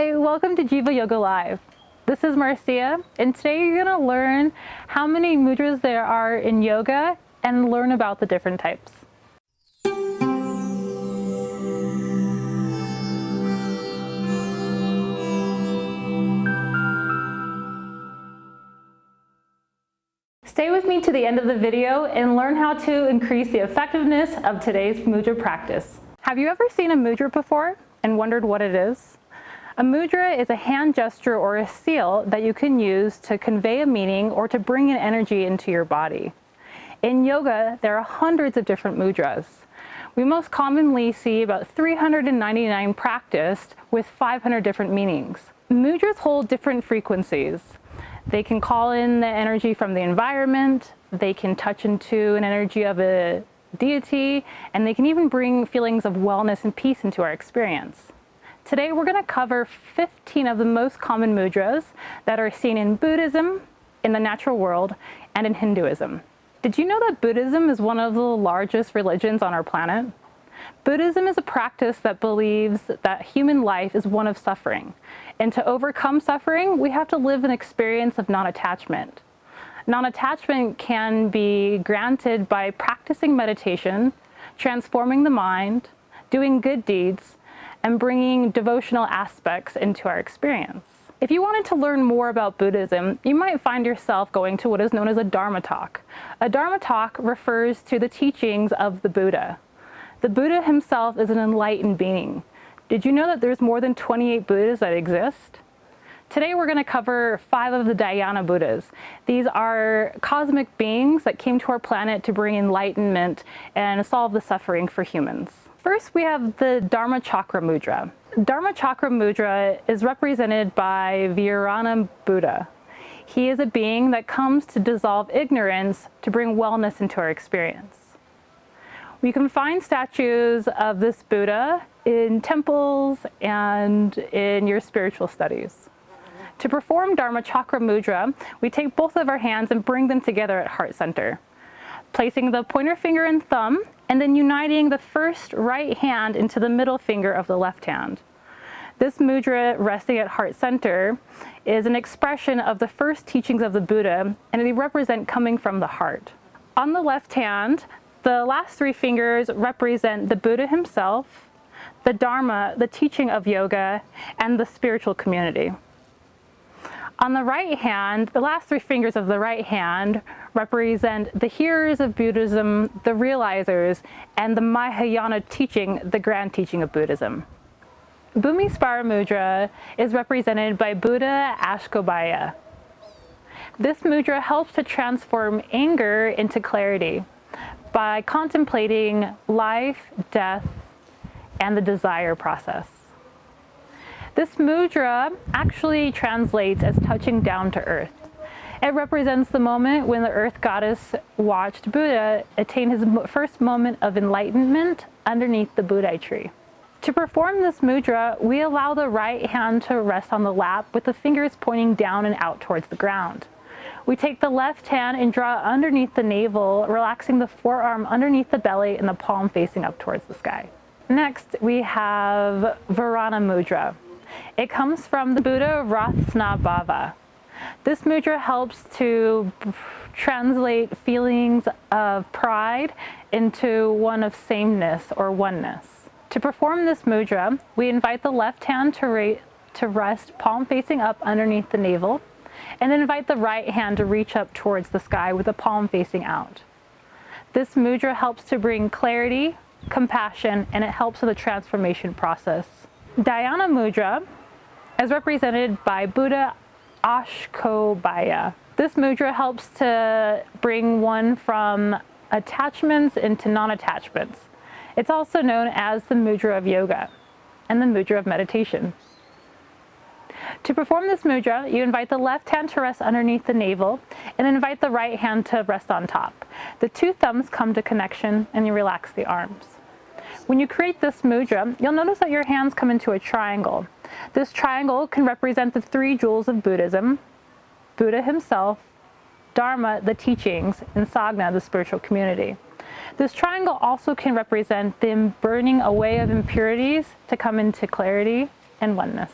Hi, welcome to Jiva Yoga Live. This is Marcia, and today you're going to learn how many mudras there are in yoga and learn about the different types. Stay with me to the end of the video and learn how to increase the effectiveness of today's mudra practice. Have you ever seen a mudra before and wondered what it is? A mudra is a hand gesture or a seal that you can use to convey a meaning or to bring in energy into your body. In yoga, there are hundreds of different mudras. We most commonly see about 399 practiced with 500 different meanings. Mudras hold different frequencies. They can call in the energy from the environment, they can touch into an energy of a deity, and they can even bring feelings of wellness and peace into our experience. Today we're going to cover 15 of the most common mudras that are seen in Buddhism, in the natural world, and in Hinduism. Did you know that Buddhism is one of the largest religions on our planet? Buddhism is a practice that believes that human life is one of suffering, and to overcome suffering, we have to live an experience of non-attachment. Non-attachment can be granted by practicing meditation, transforming the mind, doing good deeds, and bringing devotional aspects into our experience. If you wanted to learn more about Buddhism, you might find yourself going to what is known as a Dharma talk. A Dharma talk refers to the teachings of the Buddha. The Buddha himself is an enlightened being. Did you know that there's more than 28 Buddhas that exist? Today we're going to cover 5 of the Dhyana Buddhas. These are cosmic beings that came to our planet to bring enlightenment and solve the suffering for humans. First, we have the Dharmachakra Mudra. Dharmachakra Mudra is represented by Varana Buddha. He is a being that comes to dissolve ignorance to bring wellness into our experience. We can find statues of this Buddha in temples and in your spiritual studies. To perform Dharmachakra Mudra, we take both of our hands and bring them together at heart center, placing the pointer finger and thumb, and then uniting the first right hand into the middle finger of the left hand. This mudra resting at heart center is an expression of the first teachings of the Buddha, and they represent coming from the heart. On the left hand, the last 3 fingers represent the Buddha himself, the Dharma, the teaching of yoga, and the spiritual community. On the right hand, the last 3 fingers of the right hand represent the hearers of Buddhism, the realizers, and the Mahayana teaching, the grand teaching of Buddhism. Bhumisparsha Mudra is represented by Buddha Ashkobhaya. This mudra helps to transform anger into clarity by contemplating life, death, and the desire process. This mudra actually translates as touching down to earth. It represents the moment when the earth goddess watched Buddha attain his first moment of enlightenment underneath the Buddha tree. To perform this mudra, we allow the right hand to rest on the lap with the fingers pointing down and out towards the ground. We take the left hand and draw underneath the navel, relaxing the forearm underneath the belly and the palm facing up towards the sky. Next, we have Varana Mudra. It comes from the Buddha Ratnabhava. This mudra helps to translate feelings of pride into one of sameness or oneness. To perform this mudra, we invite the left hand to rest palm facing up underneath the navel, and then invite the right hand to reach up towards the sky with the palm facing out. This mudra helps to bring clarity, compassion, and it helps with the transformation process. Dhyana Mudra is represented by Buddha Ashkobhaya. This mudra helps to bring one from attachments into non-attachments. It's also known as the mudra of yoga and the mudra of meditation. To perform this mudra, you invite the left hand to rest underneath the navel and then invite the right hand to rest on top. The 2 thumbs come to connection and you relax the arms. When you create this mudra, you'll notice that your hands come into a triangle. This triangle can represent the 3 jewels of Buddhism, Buddha himself, Dharma, the teachings, and Sangha, the spiritual community. This triangle also can represent the burning away of impurities to come into clarity and oneness.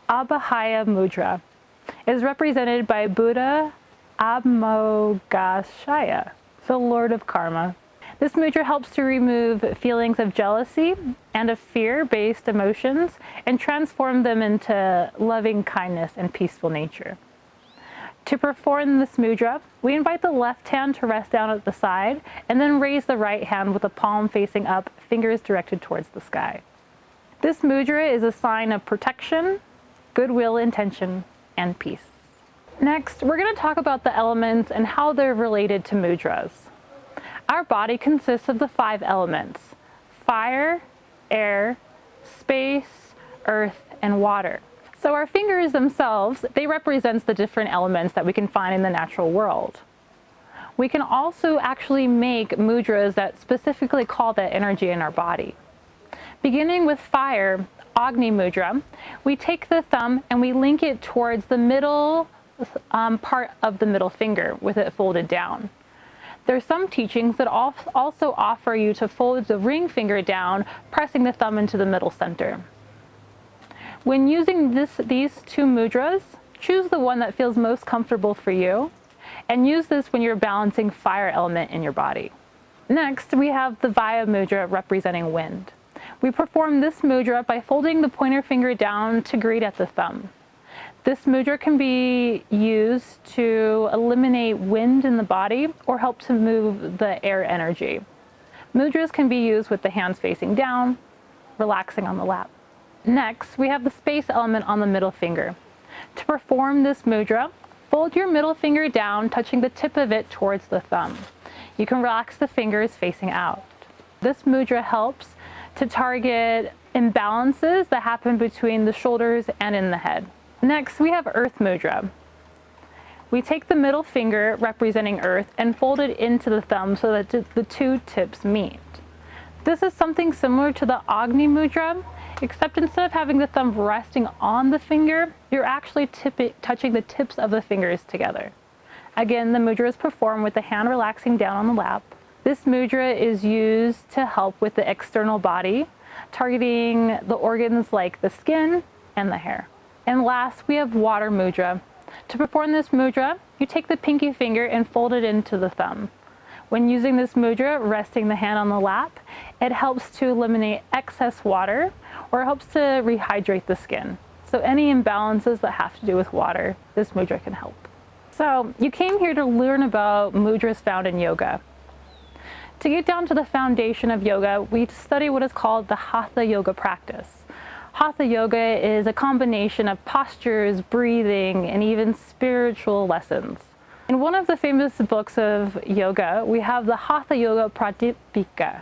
Abhaya Mudra. It is represented by Buddha Amoghashaya, the Lord of Karma. This mudra helps to remove feelings of jealousy and of fear-based emotions and transform them into loving kindness and peaceful nature. To perform this mudra, we invite the left hand to rest down at the side and then raise the right hand with the palm facing up, fingers directed towards the sky. This mudra is a sign of protection, goodwill, intention, and peace. Next, we're going to talk about the elements and how they're related to mudras. Our body consists of the 5 elements: fire, air, space, earth, and water. So our fingers themselves, they represent the different elements that we can find in the natural world. We can also actually make mudras that specifically call that energy in our body. Beginning with fire, Agni Mudra, we take the thumb and we link it towards the middle part of the middle finger with it folded down. There's some teachings that also offer you to fold the ring finger down, pressing the thumb into the middle center. When using these 2 mudras, choose the one that feels most comfortable for you, and use this when you're balancing fire element in your body. Next, we have the Abhaya Mudra representing wind. We perform this mudra by folding the pointer finger down to greet at the thumb. This mudra can be used to eliminate wind in the body or help to move the air energy. Mudras can be used with the hands facing down, relaxing on the lap. Next, we have the space element on the middle finger. To perform this mudra, fold your middle finger down, touching the tip of it towards the thumb. You can relax the fingers facing out. This mudra helps to target imbalances that happen between the shoulders and in the head. Next, we have Earth Mudra. We take the middle finger representing Earth and fold it into the thumb so that the 2 tips meet. This is something similar to the Agni Mudra, except instead of having the thumb resting on the finger, you're actually touching the tips of the fingers together. Again, the mudra is performed with the hand relaxing down on the lap. This mudra is used to help with the external body, targeting the organs like the skin and the hair. And last, we have Water Mudra. To perform this mudra, you take the pinky finger and fold it into the thumb. When using this mudra, resting the hand on the lap, it helps to eliminate excess water or helps to rehydrate the skin. So any imbalances that have to do with water, this mudra can help. So you came here to learn about mudras found in yoga. To get down to the foundation of yoga, we study what is called the Hatha Yoga practice. Hatha Yoga is a combination of postures, breathing, and even spiritual lessons. In one of the famous books of yoga, we have the Hatha Yoga Pradipika.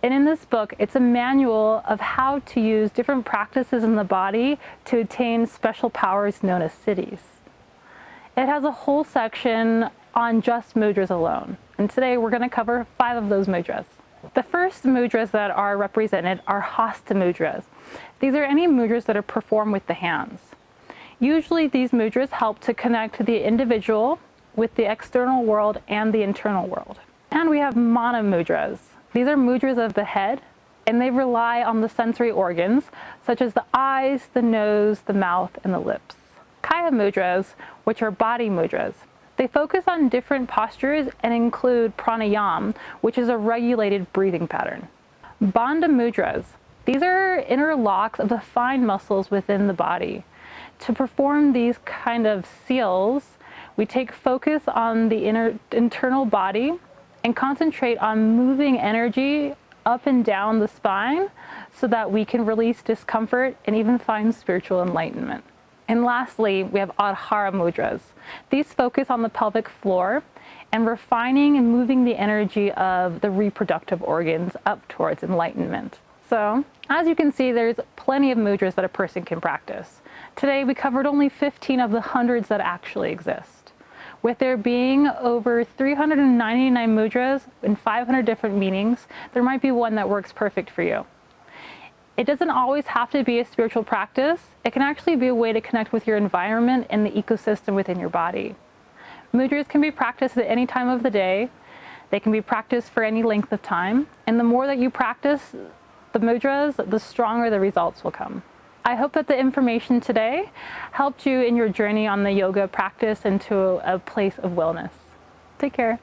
And in this book, it's a manual of how to use different practices in the body to attain special powers known as siddhis. It has a whole section on just mudras alone. And today we're going to cover 5 of those mudras. The first mudras that are represented are Hosta Mudras. These are any mudras that are performed with the hands. Usually these mudras help to connect the individual with the external world and the internal world. And we have Mana Mudras. These are mudras of the head, and they rely on the sensory organs, such as the eyes, the nose, the mouth, and the lips. Kaya Mudras, which are body mudras. They focus on different postures and include pranayama, which is a regulated breathing pattern. Bonda Mudras. These are inner locks of the fine muscles within the body. To perform these kind of seals, we take focus on the internal body and concentrate on moving energy up and down the spine so that we can release discomfort and even find spiritual enlightenment. And lastly, we have Adhara Mudras. These focus on the pelvic floor and refining and moving the energy of the reproductive organs up towards enlightenment. So, as you can see, there's plenty of mudras that a person can practice. Today, we covered only 15 of the hundreds that actually exist. With there being over 399 mudras and 500 different meanings, there might be one that works perfect for you. It doesn't always have to be a spiritual practice. It can actually be a way to connect with your environment and the ecosystem within your body. Mudras can be practiced at any time of the day. They can be practiced for any length of time. And the more that you practice the mudras, the stronger the results will come. I hope that the information today helped you in your journey on the yoga practice into a place of wellness. Take care.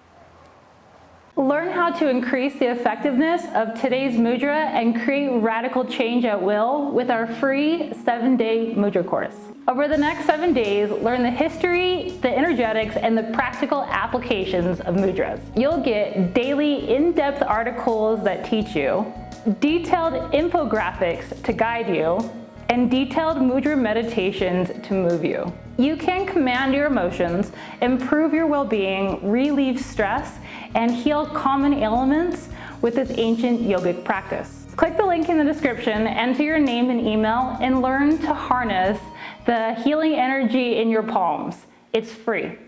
Learn how to increase the effectiveness of today's mudra and create radical change at will with our free 7-day mudra course. Over the next 7 days, learn the history, the energetics, and the practical applications of mudras. You'll get daily in-depth articles that teach you, detailed infographics to guide you, and detailed mudra meditations to move you. You can command your emotions, improve your well-being, relieve stress, and heal common ailments with this ancient yogic practice. Click the link in the description, enter your name and email, and learn to harness the healing energy in your palms. It's free.